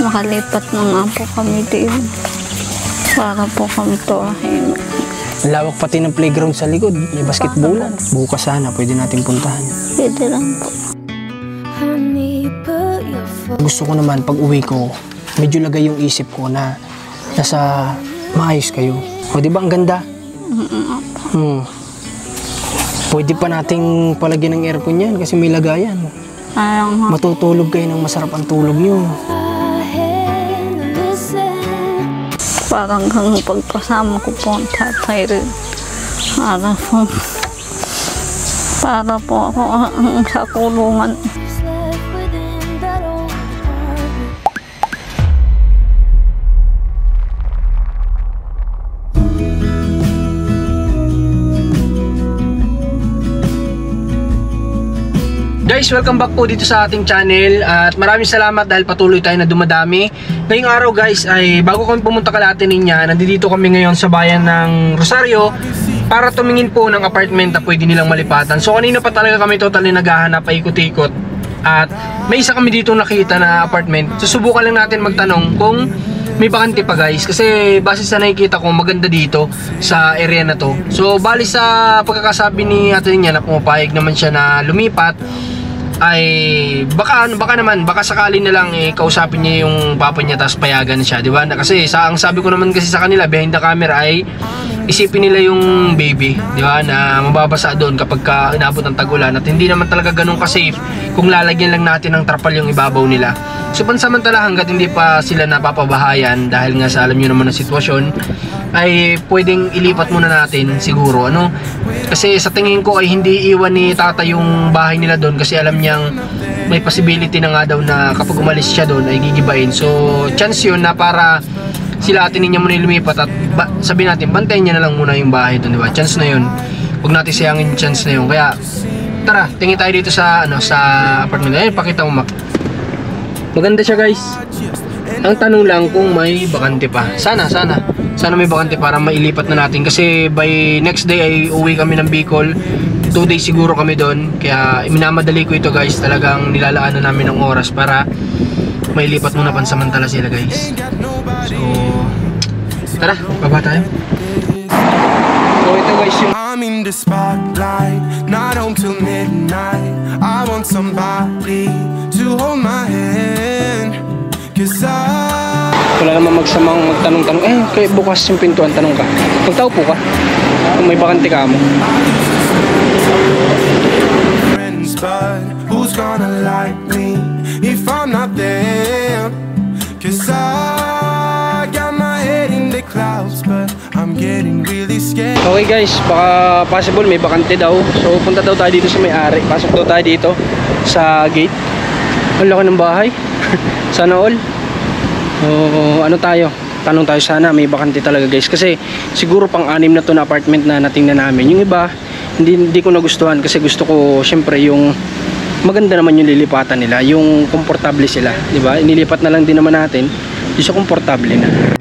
Makalipat na nga po kami din. Para po kami tuwahin. Lawak pati ng playground sa likod. May basketballan. Bukas sana, pwede natin puntahan. Pwede lang po. Gusto ko naman pag uwi ko, medyo lagay yung isip ko na nasa maayos kayo. O diba ang ganda? Pwede pa nating palagyan ng aircon yan kasi may lagayan. Matutulog kayo ng masarap ang tulog nyo. Parang kang pagpasama ko po ang tatay rin. Para po ako sa kulungan. Guys, welcome back po dito sa ating channel at maraming salamat dahil patuloy tayo na dumadami. Ngayong araw guys ay bago kami pumunta Kalatininya, nandito kami ngayon sa bayan ng Rosario para tumingin po ng apartment na pwede nilang malipatan. So kanina pa talaga kami totally naghahanap, paikot-ikot at may isa kami dito nakita na apartment. Susubukan lang natin magtanong kung may bakante pa guys kasi base sa nakikita ko maganda dito sa area na to. So bali sa pagkakasabi ni Ate niya na pumapayag naman siya na lumipat ay baka sakali na lang kausapin niya yung papa niya tapos payagan siya, di ba? Kasi ang sabi ko naman kasi sa kanila behind the camera ay isipin nila yung baby, di ba? Na mababasa doon kapag inabot ng tag-ulan at hindi naman talaga ganun ka-safe kung lalagyan lang natin ng trapal yung ibabaw nila. So pansamantala hanggat hindi pa sila napapabahayan dahil nga sa alam niyo naman ang sitwasyon ay pwedeng ilipat muna natin siguro, ano? Kasi sa tingin ko ay hindi iwan ni tata yung bahay nila doon kasi alam niyang may possibility na nga daw na kapag umalis siya doon ay gigibain. So chance yun na para sila Ate niya muna lumipat at sabihin natin bantayan niya na lang muna yung bahay doon, di ba? Chance na yun. Huwag natin sayangin yung chance na yun. Kaya tara, tingin tayo dito sa sa apartment. Ayun, pakita mo, Mac. Maganda siya guys. Ang tanong lang kung may bakante pa. Sana may bakante para mailipat na natin kasi by next day ay uwi kami ng Bicol. 2 days siguro kami doon. Kaya minamadali ko ito guys. Talagang nilalaan na namin ng oras para mailipat muna pansamantala sila guys. So tara, baba tayo. So ito guys yung I'm in the spotlight, not home till midnight. I want somebody to hold my hand, 'cause wala naman magtanong-tanong. Kaya bukas yung pintuan, tanong ka. Magtao po ka kung may bakante ka mo. Friends, but who's gonna like me if I'm not there? 'Cause I got my head in the clouds, but I'm getting really scared. Okay guys, baka possible may bakante daw. So punta daw tayo dito sa may-ari. Pasok daw tayo dito sa gate. Ang laki ng bahay. Sana all. Ano tayo? Tanong tayo, sana may bakante talaga guys. Kasi siguro pang-anim na to na apartment na natingnan namin. Yung iba, hindi ko nagustuhan kasi gusto ko syempre yung maganda naman yung lilipatan nila. Yung komportable sila, di ba? Inilipat na lang din naman natin. Yung siya komportable na.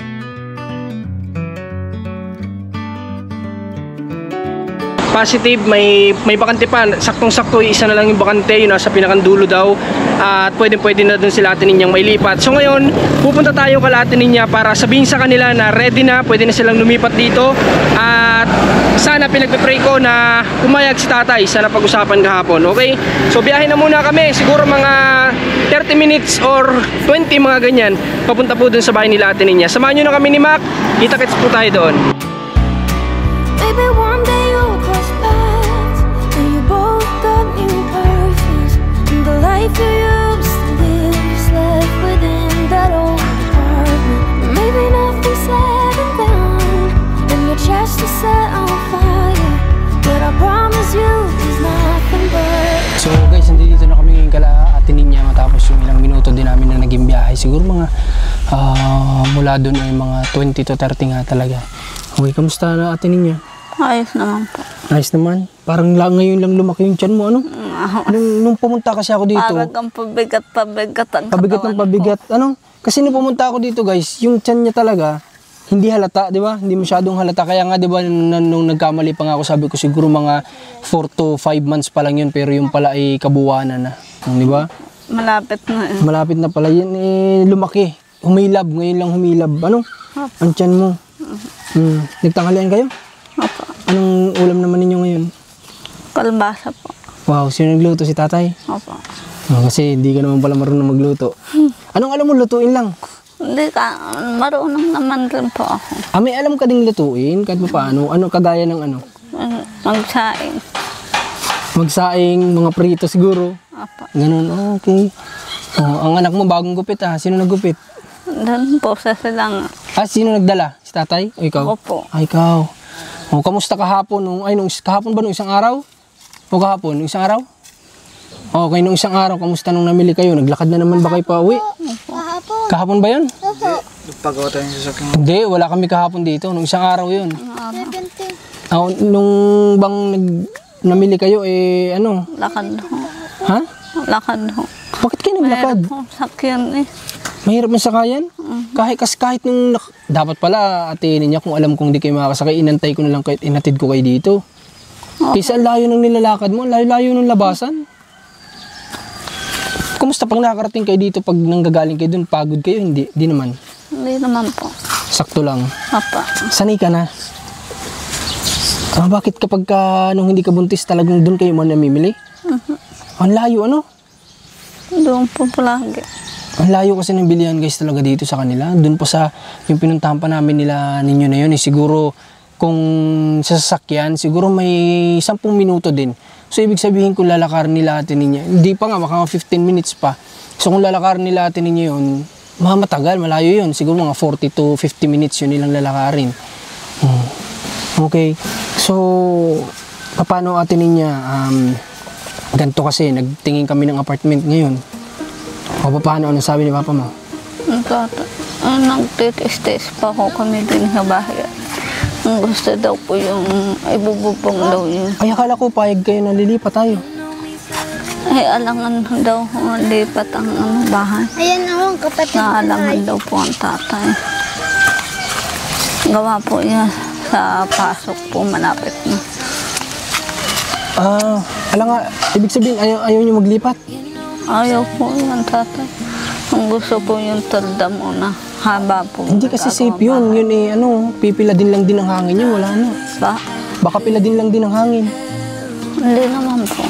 Positive, may bakante pa. Saktong-sakto, isa na lang yung bakante, yung nasa pinakandulo daw. At pwede na dun sila Ate Ninyang mailipat. So ngayon, pupunta tayo kay Ate Ninya para sabihin sa kanila na ready na, pwede na silang lumipat dito. At sana pinagpe-pray ko na pumayag si tatay, sana pag-usapan kahapon, okay? So biyahe na muna kami, siguro mga 30 minutes or 20 mga ganyan, papunta po dun sa bahay nila Ate Ninya. Samahan nyo na kami ni Mac, kita-kits po tayo doon. Maybe one day you'll cross paths and you both got new purpose. And the life you used to live is left within that old apartment. Maybe nothing's said and done, and your chest is set on fire, but I promise you there's nothing but. So guys, nandito na kami ngayon kala Ate Ninya matapos yung ilang minuto din namin na naging biyahe. Siguro mga mula doon ay mga 20 to 30 nga talaga. Okay, kamusta na Ate Ninya? Ayos naman po. Ayos naman. Parang ngayon lang lumaki yung tiyan mo, ano? Nung pumunta kasi ako dito. Parang pabigat ang pabigat ng pabigat. Ano? Kasi nung pumunta ako dito guys, yung tiyan niya talaga, hindi halata, di ba? Hindi masyadong halata. Kaya nga, di ba, nung nagkamali pa nga ako, sabi ko siguro mga 4 to 5 months pa lang yun, pero yung pala ay kabuwanan na. Di ba? Malapit na eh. Malapit na pala yun, lumaki. humilab, ngayon lang humilab. Ano? Ang tiyan mo. Nagtanghalian kayo? Opo. Anong ulam naman ninyo ngayon? Kalbasa po. Wow, sino nagluto? Si tatay? Opo. Kasi hindi ka naman pala marunong magluto. Anong alam mo lutuin lang? Hindi ka, marunong naman rin po ako. May alam ka ding lutuin kahit paano? Ano kagaya ng ano? Magsaing. Magsaing, mga prito siguro. Opo. Ganun, okay. Ang anak mo bagong gupit Sino naggupit? Doon po sa silang. Sino nagdala? Si tatay? O ikaw? Opo. Ikaw. Kamusta kahapon? Kahapon ba nung isang araw? O kahapon? Nung isang araw? Okay, nung isang araw, kamusta nung namili kayo? Naglakad na naman ba kayo pa uwi? Kahapon ba yun? Nagpagawa tayo sa saking. Hindi, wala kami kahapon dito. Nung isang araw yun. 70. Nung bang namili kayo, ano? Lakad ho. Ha? Lakad ho. Bakit kayo naglakad? Mayroon po sakyan eh. Mahirap masakayan? Kahit nung dapat pala atinin niya kung alam kong di kayo makakasakay, inantay ko na lang kahit inatid ko kayo dito. Kasi ang layo ng nilalakad mo, ang layo-layo ng labasan. Kumusta pag nakakarating kayo dito, pag nanggagaling kayo dun, pagod kayo? Hindi naman. Hindi naman po. Sakto lang. Apa. Sanay ka na. Bakit kapag nung hindi ka buntis talagang dun kayo mo namimili? Ang layo ano? Doon po palagi. Ang layo kasi ng bilihan guys talaga dito sa kanila. Doon po sa yung pinuntahan pa namin nila ninyo na yun, siguro kung sa sasakyan, siguro may 10 minuto din. So ibig sabihin kung lalakarin nila atin ninyo, hindi pa nga, baka 15 minutes pa. So kung lalakarin nila atin ninyo yun, matagal, malayo yun. Siguro mga 40 to 50 minutes yun nilang lalakarin. Okay. So, paano atin ninyo? Ganito kasi, nagtingin kami ng apartment ngayon. O paano, ano sabi ni Papa mo? Nagtitis-tis pa ako kami din sa bahay. Ang gusto daw po yung ibububong daw yun. Ay, akala ko payag kayo na lilipat tayo. Ay, alangan daw lipat ang bahay. Ayan ako, ang kapatid ko. Naalangan daw po ang tatay. Gawa po yan sa pasok po, malapit na. Nga, ibig sabihin, ayaw nyo maglipat? Ayaw po yan, tatay. Ang gusto po yung talda muna. Haba po. Hindi kasi safe yun. Yun pipila din lang din ang hangin yun. Wala na. Baka pila din lang din ang hangin. Hindi naman po.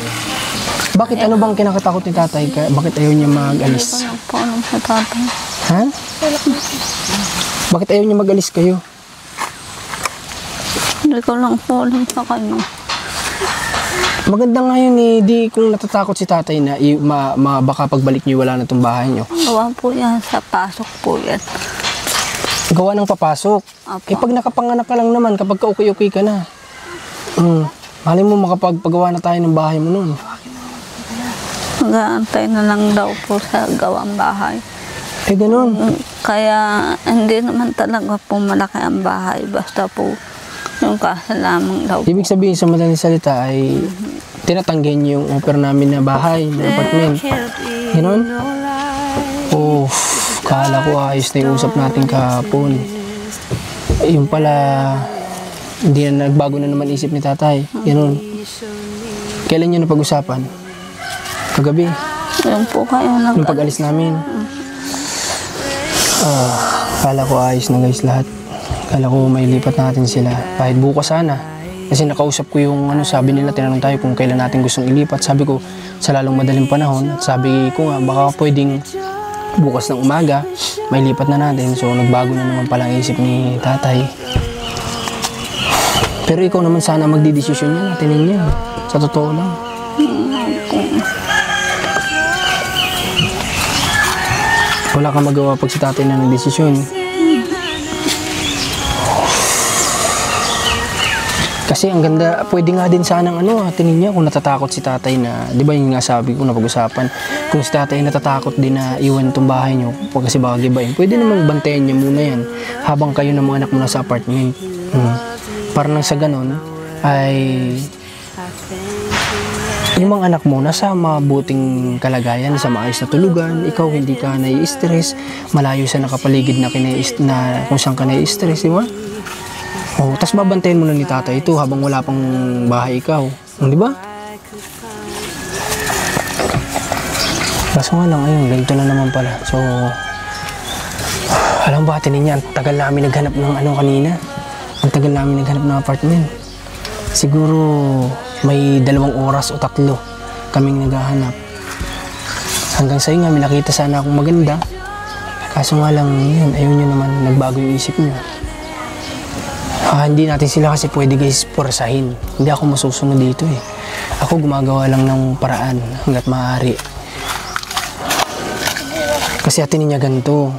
Bakit ano bang kinakatakot ni tatay? Bakit ayaw niya mag-alis? Hindi ko lang po alam sa tatay. Ha? Bakit ayaw niya mag-alis kayo? Hindi ko lang po alam sa kanya. Maganda nga yun di kung natatakot si tatay na baka pagbalik niyo wala na itong bahay niyo. Gawa po yan sa pasok po yan. Gawa ng papasok. Apo. Pag nakapanganak ka lang naman, kapag ka-okay ka na. Malay mo makapagpagawa na tayo ng bahay mo noon. Mag-aantay na lang daw po sa gawang bahay. Ganun. Kaya hindi naman talaga po malaki ang bahay. Basta po yung kasa lamang daw po. Ibig sabihin sa madaling salita ay tinatanggihan niyo yung offer namin na bahay, na apartment. Ganun? Kala ko ayos na yung usap natin kahapon. Yung pala, hindi na nagbago na naman isip ni tatay. Ganun. Kailan nyo napag-usapan? Kagabi? Yun po kayo Nung pag-alis namin? Kala ko ayos na guys lahat. Kala ko may lipat natin sila. Kahit bukas sana. Kasi nakausap ko yung sabi nila, tinanong tayo kung kailan natin gustong ilipat. Sabi ko, sa lalong madaling panahon. At sabi ko nga, baka pwedeng bukas ng umaga, may lipat na natin. So, nagbago na naman pala ang isip ni tatay. Pero ikaw naman sana magdidesisyon yan, natin ninyo. Sa totoo lang. Wala kang magawa pag si tatay na nagdesisyon. Kasi ang ganda, pwede nga din sanang atinin niya kung natatakot si tatay na, di ba yung nga sabi ko na pag-usapan, kung si tatay natatakot din na iwan itong bahay niyo, kasi baka gibain, pwede namang bantayan niya muna yan habang kayo ng mga anak mo nasa apartment. Para nang sa ganon, ay yung mga anak mo nasa mabuting kalagayan, nasa maayos na tulugan, ikaw hindi ka nai-stress, malayo sa nakapaligid na kung saan ka nai-stress, di ba? Tapos babantayan mo na ni tatay ito habang wala pang bahay ikaw. Di ba? Kaso nga lang, ayun, ganito na naman pala. So, Alam ba, Ate Ninya, ang tagal namin naghanap ng kanina. Ang tagal namin naghanap ng apartment. Siguro may 2 oras o 3 kaming naghahanap. Hanggang sa'yo nga, may nakita sana akong maganda. Kaso nga lang, yun, ayaw nyo naman, nagbago yung isip nyo. Hindi natin sila kasi pwede guys purasahin. Hindi ako masusunod dito eh. Ako gumagawa lang ng paraan hanggat maaari. Kasi Ate Ninya ganito.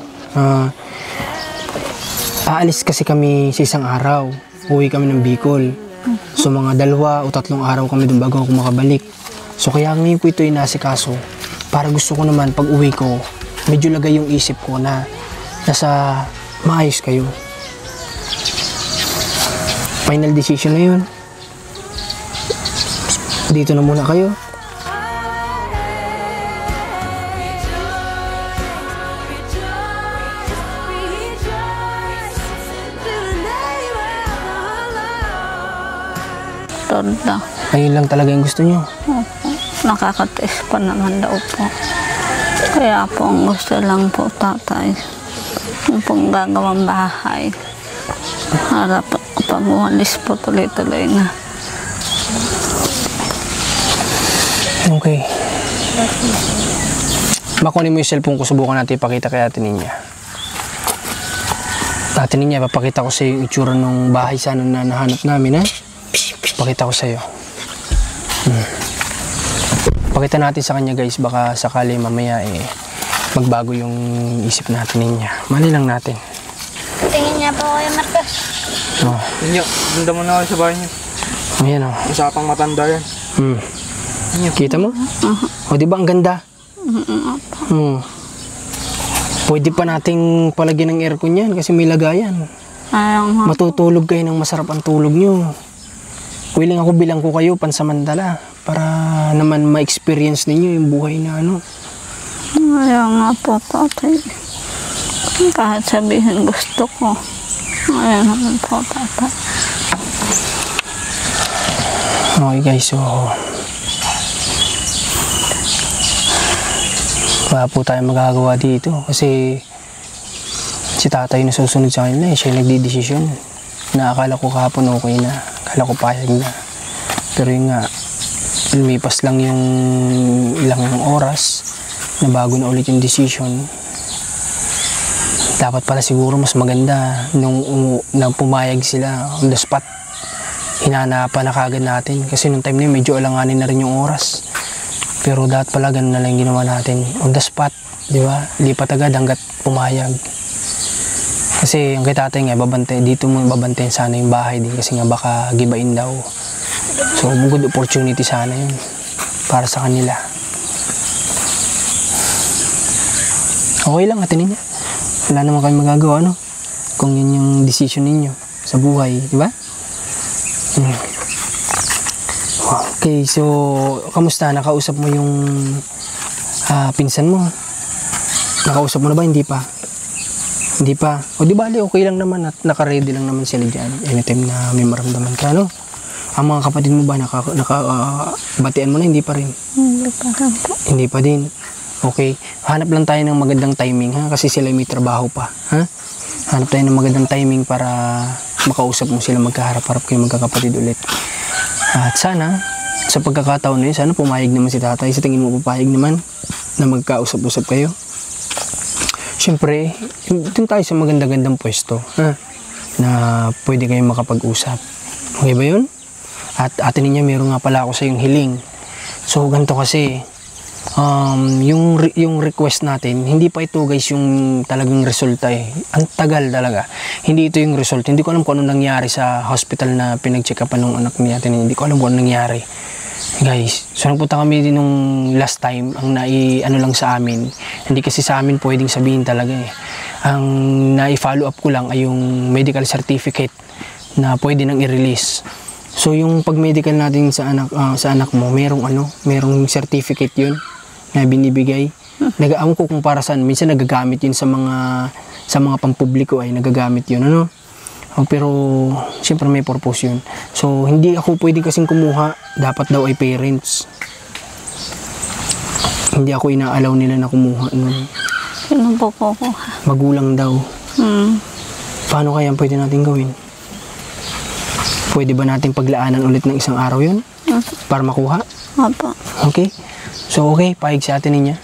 Aalis kasi kami sa isang araw. Uwi kami ng Bicol. So mga 2 o 3 araw kami doon bago ako makabalik. So kaya ngayon ko ito inasikaso. Para gusto ko naman pag uwi ko, medyo lagay yung isip ko na nasa maayos kayo. Final decision na yun. Dito na muna kayo. Torda. Ayun lang talaga yung gusto nyo. Nakakatiis pa naman daw po. Kaya po ang gusto lang po tatay. Yung pong gagawang bahay. Harap pag umalis po tuloy-tuloy na. Okay. Makunin mo yung cellphone ko, subukan natin ipakita kay Ate Ninya. Ate Ninya, papakita ko sa iyo yung itsura ng bahay sana na nahanap namin, ha? Pakita ko sa iyo. Pakita natin sa kanya guys, baka sakali mamaya magbago yung isip natin niya. Mali lang natin. Tingin niya po kayo, Marcos. Oh. Inyo, ganda mo na kayo sa bahay niyo. Ayan oh. Usapang matanda yan. Kita mo? O di ba ang ganda? Pwede pa nating palagyan ng aircon yan kasi may lagayan. Matutulog kayo ng masarap ang tulog nyo. Willing ako bilang ko kayo pansamantala para naman ma-experience ninyo yung buhay na ano. Ayaw nga po tatay. Kahit sabihin gusto ko. Ayaw naman po tatay. Okay guys, so wala po tayo magagawa dito kasi si tatay na susunod sa kanila siya nagdidesisyon na akala ko kahapon okay na, akala ko payag na, pero yun nga lumipas lang yung ilang oras na bago na ulit yung decision. Dapat pala siguro mas maganda nung pumayag sila on the spot, hinanapan na kagad natin kasi nung time na yun medyo alanganin na rin yung oras. Pero dapat pala ganun na lang ginawa natin. On the spot, di ba? Lipat agad hanggat pumayag. Kasi ang kay tatay nga, babantay, dito mo babantayin sana yung bahay din kasi nga baka gibain daw. So, good opportunity sana yun para sa kanila. Okay lang, Ate Ninya. Wala naman kayo magagawa, no? Kung yun yung decision ninyo sa buhay, di ba? Okay, so kamusta? Nakausap mo yung pinsan mo? Nakausap mo na ba? Hindi pa? Hindi pa? O di bali, okay lang naman at naka-ready lang naman sila dyan anytime na may maramdaman ka, no? Ang mga kapatid mo ba, batian mo na? Hindi pa rin? Hindi pa rin po. Hindi pa din? Okay, hanap lang tayo ng magandang timing, ha? Kasi sila may trabaho pa, ha? Hanap tayo ng magandang timing para makausap mo sila, magkaharap-harap kayo magkakapatid ulit. At sana, sa pagkakataon na yun, sana pumayag naman si tatay. Sa tingin mo papayag naman na magkausap-usap kayo? Siyempre, dun tayo sa maganda-gandang pwesto, ha? Na pwede kayong makapag-usap. Okay ba yun? At Ate Ninya, meron nga pala ako sa yung hiling. So, ganito kasi, yung request natin, hindi pa ito guys yung talagang resulta eh. Ang tagal talaga. Hindi ito yung result. Hindi ko alam kung anong nangyari sa hospital na pinag-check-upan ng anak ni Ate Ninya. Hindi ko alam kung anong nangyari. Guys, so nagpunta kami din nung last time, ang ano lang sa amin. Hindi kasi sa amin pwedeng sabihin talaga eh. Ang nai-follow up ko lang ay yung medical certificate na pwede nang i-release. So yung pag-medical natin sa anak mo, merong certificate yun na binibigay. Nag-aam ko kung para saan. Minsan nagagamit yun sa mga pampubliko ay nagagamit yun, ano? Pero siyempre may purpose yun. So hindi ako pwede kasing kumuha. Dapat daw ay parents. Hindi ako inaalaw nila na kumuha nun. Sino po kukuha? Magulang daw. Paano kaya ang pwede natin gawin? Pwede ba natin paglaanan ulit ng isang araw yun? Para makuha? Opo. Okay? So okay, paig sa atin niya.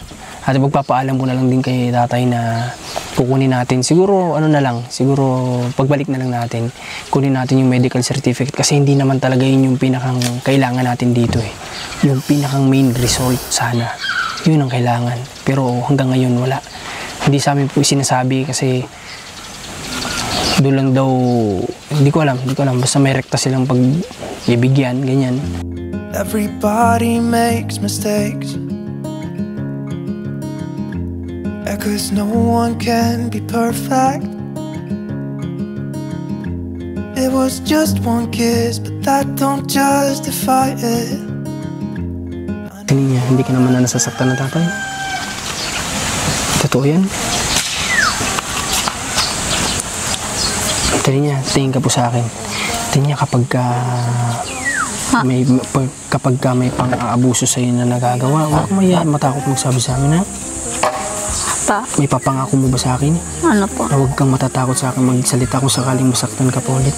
At magpapaalam ko na lang din kay tatay na kukunin natin. Siguro ano na lang, siguro pagbalik na lang natin, kunin natin yung medical certificate kasi hindi naman talaga yun yung pinakang kailangan natin dito eh. Yung pinakang main result sana. Yun ang kailangan. Pero hanggang ngayon wala. Hindi sa amin po sinasabi kasi doon lang daw, hindi ko alam. Basta may rekta silang pagbibigyan, ganyan. Everybody makes mistakes. Cause no one can be perfect. It was just one kiss, but that don't justify it. Tingin niya, hindi ka naman na nasasaktan na tatay. Totoo yan. Tingin niya, tingin ka po sa akin. Tingin niya kapag may pang-aabuso sa'yo na nagagawa, huwag mo matakot magsabi sa amin, ha? Pa. May papangako mo ba sa akin? Ano po? Na huwag kang matatakot sa akin magsalita kung sakaling masaktan ka pa ulit.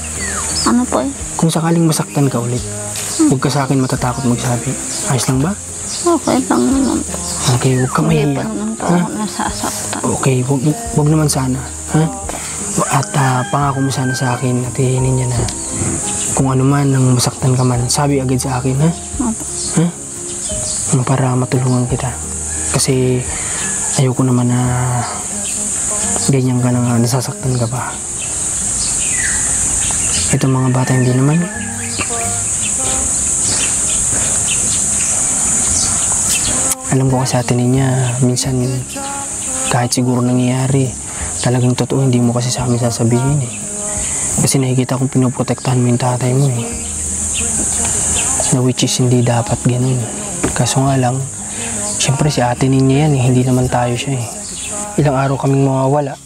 Ano po eh? Kung sakaling masaktan ka ulit, huwag ka sa akin matatakot magsabi. Ayos lang ba? Okay lang naman po. Okay, huwag ka Hindi mahiya. pa naman po ako nasasaktan. Okay, huwag naman sana. Ha? At pangako mo sana sa akin at hihinin niya na kung ano man nang masaktan ka man, sabi agad sa akin, ha? Opo. Ha? Para matulungan kita. Kasi ayoko naman na ganyan ka na nasasaktan ka pa. Itong mga bata hindi naman. Alam ko kasi atin niya, minsan kahit siguro nangyayari, talagang totoo, hindi mo kasi sa amin sasabihin eh. Kasi nakikita kong pinoprotektahan mo yung tatay mo eh. Na which is hindi dapat ganun. Kaso nga lang, siyempre si ate niya yan eh, hindi naman tayo siya eh. Ilang araw kaming mawawala.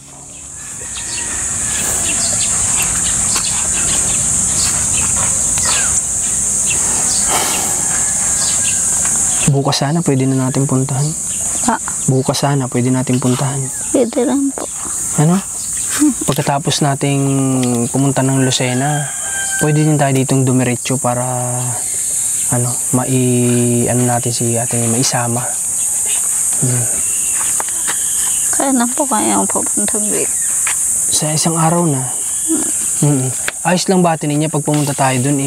Bukas sana pwede na natin puntahan. Bukas sana pwede natin puntahan. Pwede lang po. Ano? Pagkatapos nating pumunta ng Lucena, pwede din tayo ditong dumiretso para natin si ate maisama. Kaya na po kaya ang pupunta dito. Sa isang araw na. Ayos lang ba atin niya pag pumunta tayo dun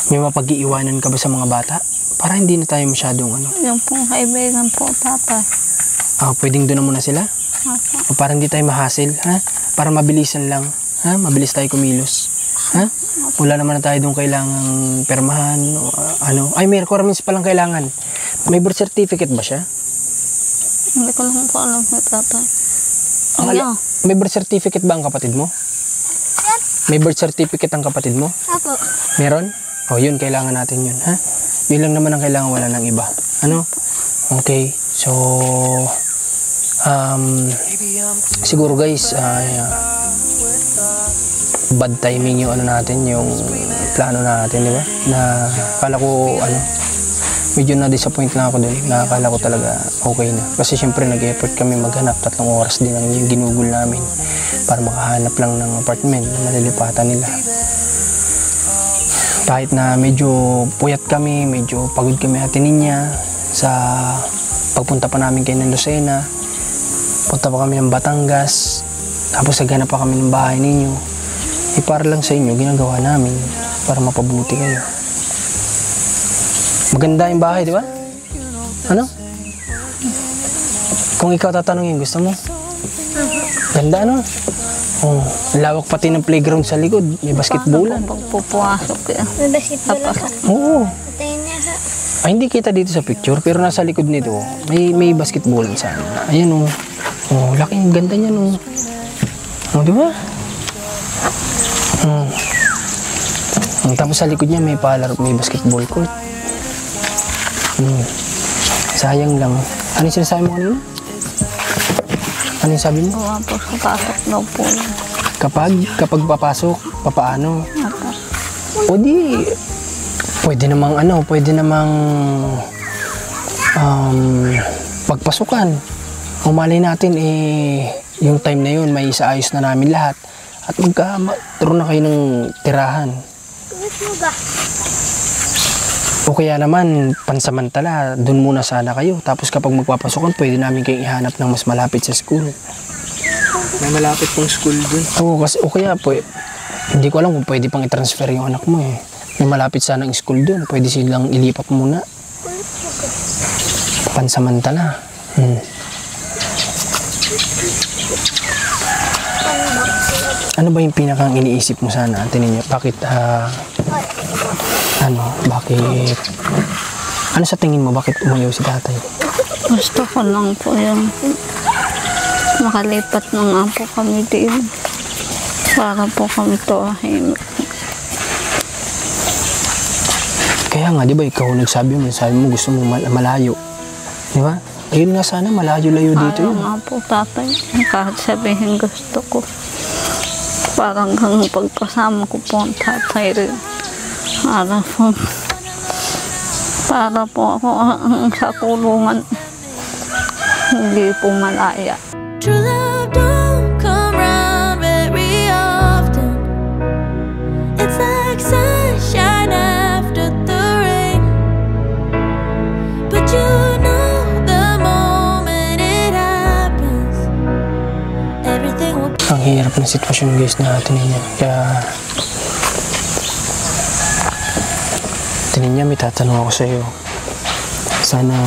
may mapag-iiwanan ka ba sa mga bata? Para hindi na tayo masyadong Yung pong kaibigan po, tatay. Pwedeng doon na muna sila? O para hindi tayo mahasil, ha? Para mabilisan lang, ha? Mabilis tayo kumilos, ha? Wala naman na tayo doon kailangang permahan, Ay, may requirements palang kailangan. May birth certificate ba siya? Hindi ko lang po alam sa tatay. May birth certificate ba ang kapatid mo? May birth certificate ang kapatid mo? Apo. Meron? Yun, kailangan natin yun, ha? Yun lang naman ang kailangan, wala ng iba. Okay, so siguro guys, bad timing yung natin, yung plano natin, di ba? Na kala ko, medyo na-disappoint lang ako dun. Nakakala ko talaga okay na. Kasi syempre nag-effort kami maghanap, 3 oras din ang yung ginugol namin para makahanap lang ng apartment na malilipatan nila. Kahit na medyo puyat kami, medyo pagod kami atin niya sa pagpunta pa namin kayo ng Lucena, punta pa kami ng Batangas, tapos naghanap pa kami ng bahay ninyo. Para lang sa inyo, ginagawa namin para mapabuti kayo. Maganda yung bahay, di ba? Kung ikaw tatanungin, gusto mo? Ganda, lawak pati ng playground sa likod. May basketballan. Pagpupasok yan. May basketball ka. Oo. Patayin niya ha. Ay, hindi kita dito sa picture, pero nasa likod nito, may basketballan sana. Ayan laking ganda niya di ba? Tapos sa likod niya may basketball court. Sayang lang. Ano yung sinasabi mo kanina? Ano yung sabi mo? Gawa po sa pasok daw po. Kapag papasok, papaano? Apo. O di, pwede namang pagpasukan. Umalay natin yung time na yun may isaayos na namin lahat at magkaroon na kayo ng tirahan. O kaya naman pansamantala dun muna sana kayo, tapos kapag magpapasokan pwede namin kayong ihanap ng mas malapit sa school. May malapit pong school dun. Oo, kasi o kaya po hindi ko alam kung pwede pang i-transfer yung anak mo eh. May malapit sana ang school dun, pwede silang ilipat muna. Pansamantala. Ano ba yung pinakang iniisip mo sana, Ate Ninyo? Bakit, bakit, ano sa tingin mo, bakit umayaw si tatay? Gusto ko lang po yung makalipat na nga po kami din. Para po kami tahimik. Kaya nga, di ba, ikaw sabi mo gusto mo malayo. Di ba? Ayun nga sana, malayo-layo dito yun. Ayaw nga po tatay, kahit sabihin gusto ko. Parang hanggang pagpasama ko po ang tatay rin. Para po ako sa kulungan. Hindi po malaya. True love don't come round very often. It's like sunshine after the rain. But you know the moment it happens, everything will be. Ang hirap ng sitwasyon guys natin niya. Kaya Ate Ninya, may tatanong ako sa iyo. Sana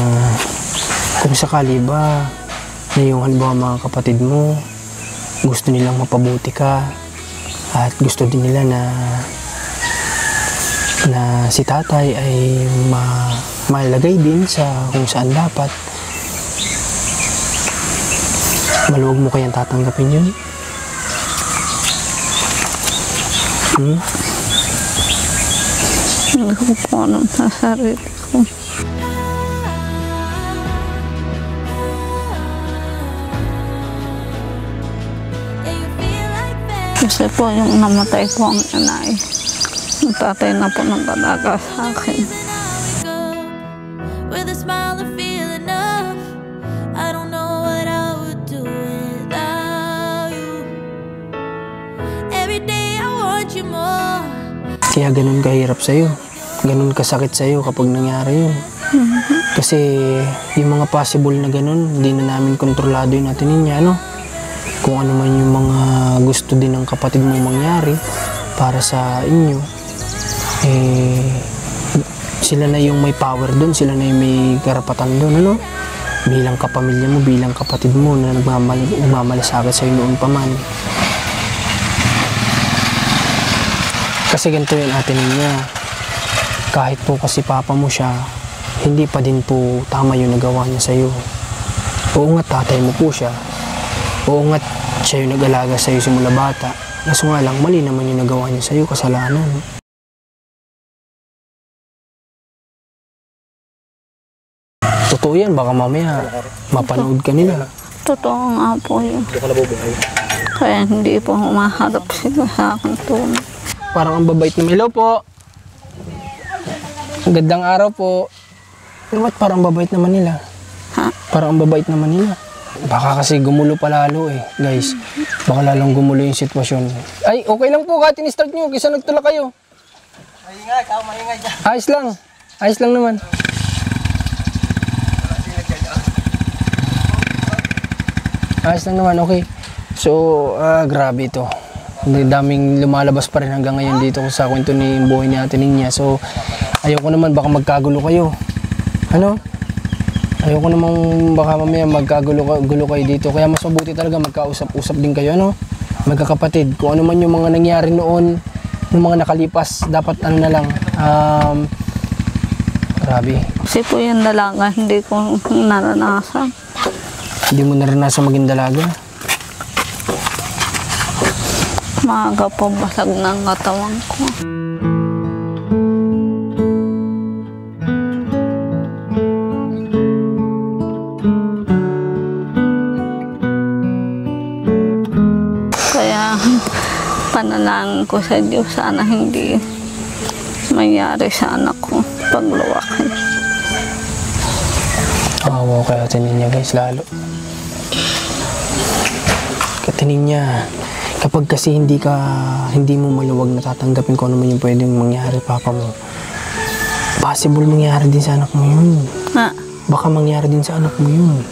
kung sakali ba na yung halimbawa mga kapatid mo gusto nilang mapabuti ka at gusto din nila na si tatay ay malagay din sa kung saan dapat, maluwag mo kayang tatanggapin yun? Hindi ko po alam sa sarili ko. Kasi po yung namatay po ang inay. Yung tatay na po nag-alaga sa akin. With a smile I feel enough. I don't know what I would do without you. Every day I want you more. Kaya ganun kahirap sa'yo. Ganun kasakit sa'yo kapag nangyari yun. Kasi yung mga possible na ganun, hindi na namin kontrolado yun natin niya, no? Kung ano man yung mga gusto din ng kapatid mong mangyari para sa inyo, sila na yung may power doon, sila na yung may karapatan doon, ano? Bilang kapamilya mo, bilang kapatid mo na nagmamalasakit sa'yo noon pa man. Kasi ganito yun Ate Ninya, kahit po kasi papa mo siya, hindi pa din po tama yung nagawa niya sa'yo. Oo nga tatay mo po siya, oo nga siya yung nag-alaga sa'yo simula bata, kaso nga lang mali naman yung nagawa niya sa'yo, kasalanan. Totoo yan, baka mamaya mapanood ka nila. Totoo nga po yun. Kaya hindi po humaharap sila sa akin tunay. Parang ang babait naman. Hello po. Gandang araw po. Ba't parang babait naman nila? Ha? Parang ang babait naman nila. Baka kasi gumulo pa lalo eh, guys. Baka lalong gumulo yung sitwasyon. Ay, okay lang po kahit in-start nyo. Kaysa nagtulak kayo. Maingay, tao maingay dyan. Ayos lang. Ayos lang naman. Ayos lang naman, okay. So, grabe ito. Daming lumalabas pa rin hanggang ngayon dito sa kwento ni buhay ni Ate Ninya. So, ayoko naman baka magkagulo kayo. Ano? Ayoko namang baka mamaya magkagulo kayo dito. Kaya mas mabuti talaga magkausap-usap din kayo, ano? Magkakapatid. Kung ano man yung mga nangyari noon, yung mga nakalipas, dapat ano na lang. Grabe. Kasi po yung dalaga, hindi ko naranasan. Hindi mo naranasan maging dalaga? Maaga po basag ng katawan ko. Kaya panalangin ko sa Diyos, sana hindi mangyari sa anak ko paglawaki. Awa kaya Ate Ninya guys, lalo. Ate Ninya, kapag kasi hindi mo maluwag na tatanggapin kung ano man yung pwedeng mangyari, papa mo, possible mangyari din sa anak mo yun. Baka mangyari din sa anak mo yun.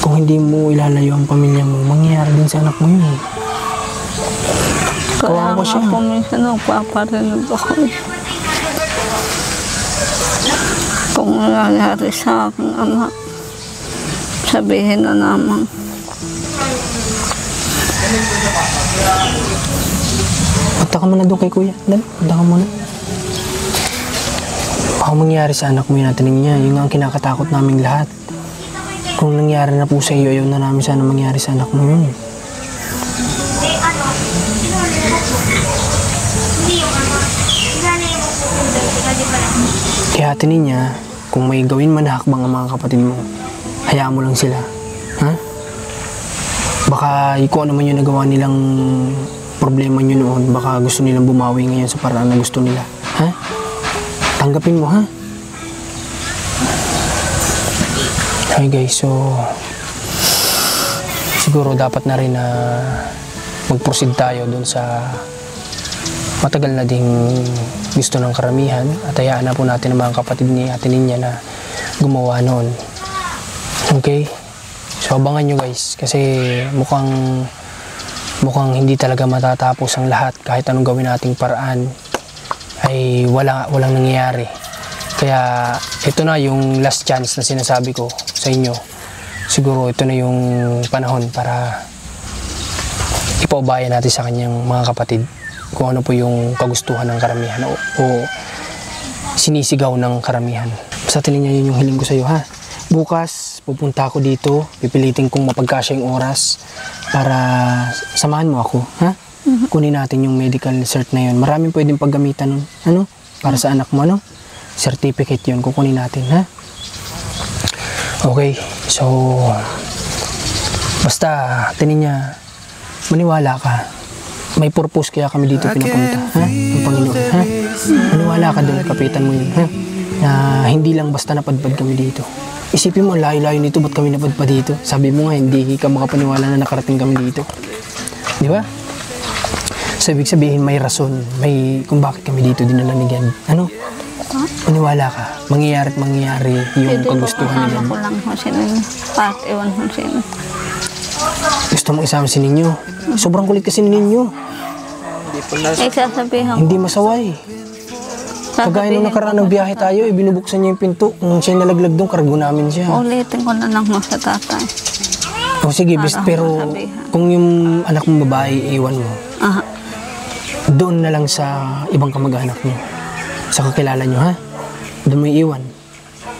Kung hindi mo ilalayo ang pamilya mo, mangyari din sa anak mo yun. Kaya Kawawa siya. nga po minsan nagpaparinig ako. Kung nangyayari sa aking anak, sabihin na naman. Punta ka muna doon kay kuya. Dali, punta ka muna. Baka mangyari sa anak mo yun, Ate Ninya. Yun nga ang kinakatakot naming lahat. Kung nangyari na po sa iyo, ayaw na namin sana mangyari sa anak mo yun. Kaya Ate Ninya, kung may gawin man na hakbang ang mga kapatid mo, hayaan mo lang sila. Ha? Baka kung ano man yung nagawa nilang problema nyo noon, baka gusto nilang bumawi ngayon sa paraan na gusto nila. Ha? Tanggapin mo, ha? Okay guys, so siguro dapat na rin na mag-proceed tayo dun sa matagal na ding gusto ng karamihan at hayaan na po natin ang mga kapatid ni Ate Ninya na gumawa noon. Okay? So abangan nyo guys kasi mukhang hindi talaga matatapos ang lahat. Kahit anong gawin nating paraan ay walang nangyayari. Kaya ito na yung last chance na sinasabi ko sa inyo. Siguro ito na yung panahon para ipaubaya natin sa kanyang mga kapatid kung ano po yung kagustuhan ng karamihan o sinisigaw ng karamihan. Basta Ate Ninya, yun yung hiling ko sa iyo, ha? Bukas pupunta ako dito, pipilitin kong mapagkasya yung oras para samahan mo ako, ha? Kunin natin yung medical cert na yun. Maraming pwedeng paggamitan nun, ano? Para sa anak mo, ano? Certificate yun, kukunin natin, ha? Okay, so basta Ate Ninya, maniwala ka. May purpose kaya kami dito pinapunta, ha? Ang Panginoon, ha? Maniwala ka doon, kapitan mo yun, ha? Na hindi lang basta napadpad kami dito. Isipin mo, layo-layo nito, ba't kami napadpad dito? Sabi mo nga, hindi ka makapaniwala na nakarating kami dito. Di ba? So, ibig sabihin, may rason, may kung bakit kami dito dinala ni God. Ano? Maniwala ka, mangyayari at mangyayari yung kagustuhan ni God. Ko lang ho si Ninyo. Pat, iwan ho si Ninyo. Gusto mong isama si Ninyo? Sobrang kulit kasi ni Ninyo. Sasabihin ko. Hindi masaway. Kagaya nung nakaraan ng biyahe tayo, binubuksan niya yung pinto. Kung siya nalaglag doon, kargo namin siya. Ulitin ko na lang mo sa tatay. O sige, pero kung yung anak mong babae, iwan mo. Doon na lang sa ibang kamag-anak niyo. Sa kakilala niyo, ha? Doon mo iiwan.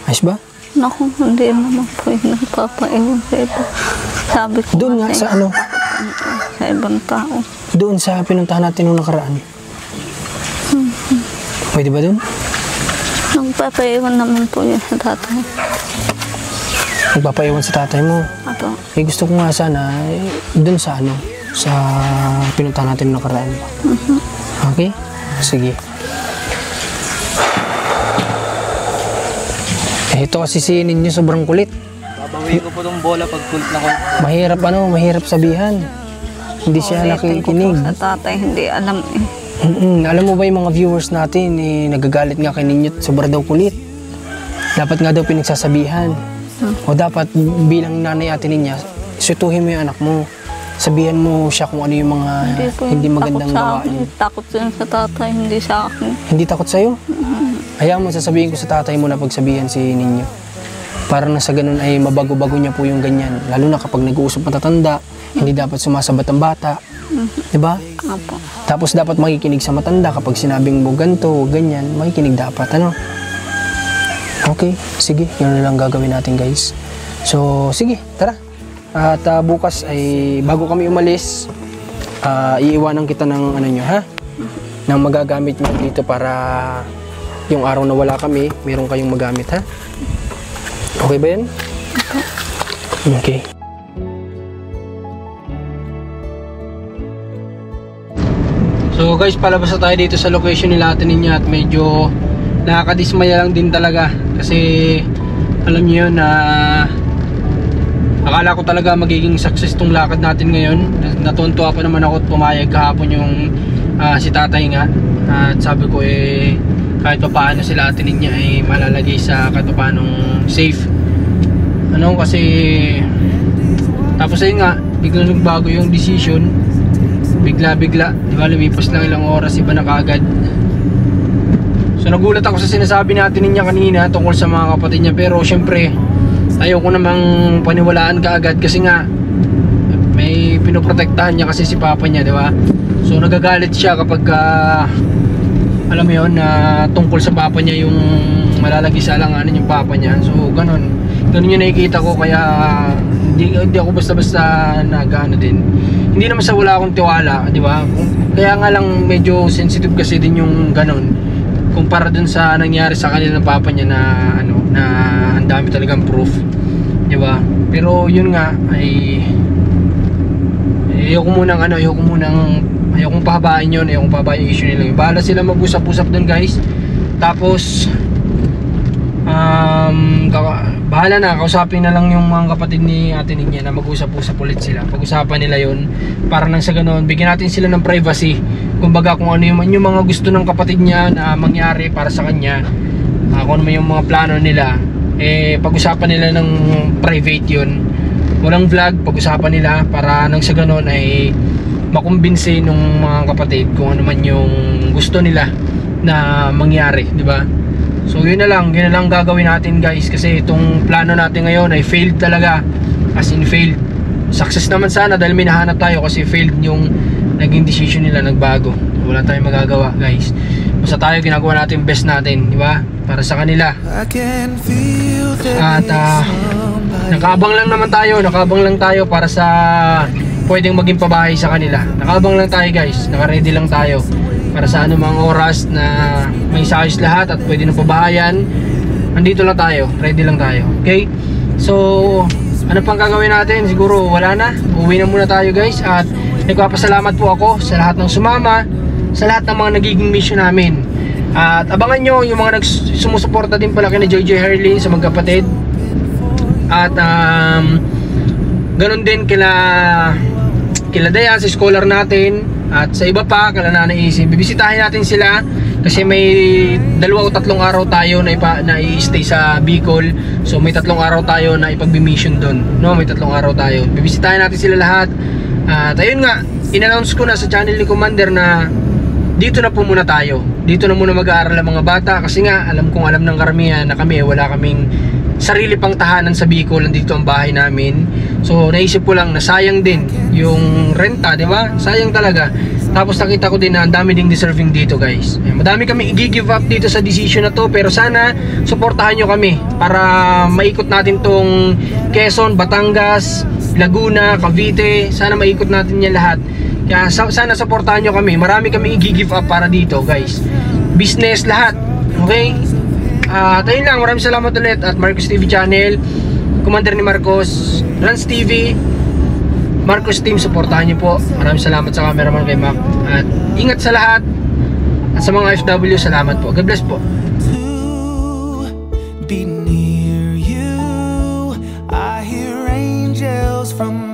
Ayos ba? Naku, hindi naman po yung nagpapaiwan sa iba. Sabi ko doon nga sa ano? Sa ibang tao. Doon sa pinuntahan natin nung nakaraan. Pwede ba doon? Nagpapaiwan naman po yun sa tatay. Magpapaiwan sa tatay mo? Apo. Eh, gusto ko nga sana, doon sa ano, sa pinuntahan natin nung nakaraan. Okay? Sige. Eh, ito kasi si Ninyo sobrang kulit. Babawiin ko po tong bola pag kulit na kulit. Mahirap sabihan. Hindi siya nakikinig. Sa tatay, hindi alam eh. Alam mo ba yung mga viewers natin, nagagalit nga kay Ninyo, sobra daw kulit. Dapat nga daw pinagsasabihan. O dapat bilang nanay Ate Ninya, sutuhin mo yung anak mo. Sabihan mo siya kung ano yung mga hindi magandang gawain. Takot siya sa tatay, hindi sa akin. Hindi takot sa'yo? Hayaan mo, sasabihin ko sa tatay mo na pagsabihan si Ninyo. Para na sa ganun ay mabago-bago niya po yung ganyan. Lalo na kapag nag-uusap matatanda, hindi dapat sumasabat ang bata. Diba? Apo. Tapos dapat makikinig sa matanda kapag sinabing mo ganito, ganyan, makikinig dapat, ano? Okay, sige, yun na lang gagawin natin guys. So, sige, tara. At bukas ay bago kami umalis, iiwanan kita ng ano nyo, ha? Nang magagamit nyo dito para yung araw na wala kami, meron kayong magamit, ha? Okay ba yan? Okay. So guys, palabas na tayo dito sa location nila Ate Ninya at medyo nakakadismaya lang din talaga kasi alam niyo yun na Akala ko talaga magiging success tong lakad natin ngayon. Natuntua pa naman ako at pumayag kahapon yung si tatay nga. At sabi ko kahit pa paano sila Ate Ninya ay malalagay sa kahit pa paanong safe. Kasi tapos ayun nga, bigla nagbago yung decision. Bigla-bigla, di ba, lumipas lang ilang oras, iba na kaagad. So nagulat ako sa sinasabi natin niya kanina tungkol sa mga kapatid niya, pero syempre ayoko namang paniwalaan kaagad kasi nga may pinoprotektahan niya kasi si papa niya, di ba? So nagagalit siya kapag alam mo yun, na tungkol sa papa niya yung malalagay sa alanganan yung papa niya. So ganun yung nakikita ko, kaya hindi ako basta-basta nag-ano din. Hindi naman sa wala akong tiwala, di ba? Kaya nga lang medyo sensitive kasi din yung ganun kumpara dun sa nangyari sa kanila ng papa niya na na ang dami talagang proof, di ba? Pero yun nga ay ayokong pahabain yun, ayokong pahabain yung issue nila. Bahala sila mag-usap-usap dun, guys. Tapos bahala na, kausapin na lang yung mga kapatid ni Ate Ninya na mag-usap-usap ulit sila. Pag-usapan nila yun para nang sa ganoon bigyan natin sila ng privacy. Kumbaga kung ano yung mga gusto ng kapatid niya na mangyari para sa kanya, kung ano yung mga plano nila, pag-usapan nila ng private yun. Walang vlog, pag-usapan nila para nang sa ganoon ay makumbinsi ng mga kapatid kung ano man yung gusto nila na mangyari, di ba? So yun na lang gagawin natin, guys, kasi itong plano natin ngayon ay failed talaga, as in failed. Success naman sana dahil may nahanap tayo, kasi failed yung naging decision nila, nagbago. Wala tayong magagawa, guys. Basta tayo ginagawa natin best natin, di ba? Para sa kanila. At nakaabang lang tayo para sa pwedeng maging pabahay sa kanila. Nakaabang lang tayo, guys, naka-ready lang tayo para sa anumang oras na may sayos lahat at pwede na pabahayan. Andito lang tayo, ready lang tayo. Okay? So ano pang gagawin natin? Siguro wala na, uwi na muna tayo, guys. At nagpapasalamat po ako sa lahat ng sumama, sa lahat ng mga nagiging mission namin. At abangan nyo yung mga sumusuporta din pala kina Joy Herlin sa magkapatid. At ganun din kila Dayan, sa scholar natin. At sa iba pa, kala Nanay. Bibisitahin natin sila kasi may 2 o 3 araw tayo na i-stay sa Bicol. So may 3 araw tayo na ipag-mission doon, no? May 3 araw tayo. Bibisitahin natin sila lahat. At ayun nga, in-announce ko na sa channel ni Commander na dito na po muna tayo. Dito na muna mag-aaral ang mga bata, kasi nga alam ng karamihan na wala kaming sarili pang tahanan sa Bicol. Nandito ang bahay namin. So naisip ko lang na sayang din yung renta, di ba? Sayang talaga. Tapos nakita ko din na ang dami ding deserving dito, guys. Madami kami i-give up dito sa decision na to, pero sana suportahan nyo kami para maikot natin tong Quezon, Batangas, Laguna, Cavite. Sana maikot natin yan lahat. Kaya sana suportahan nyo kami. Marami kami i-give up para dito, guys. Business lahat. Okay? At ayun lang, maraming salamat ulit. At Marcos TV Channel, Commander ni Marcos, Lance TV, Marcos Team, supportahan niyo po. Maraming salamat sa cameraman kay Mac. At ingat sa lahat. At sa mga FW, salamat po. God bless po. Be near you, I hear angels from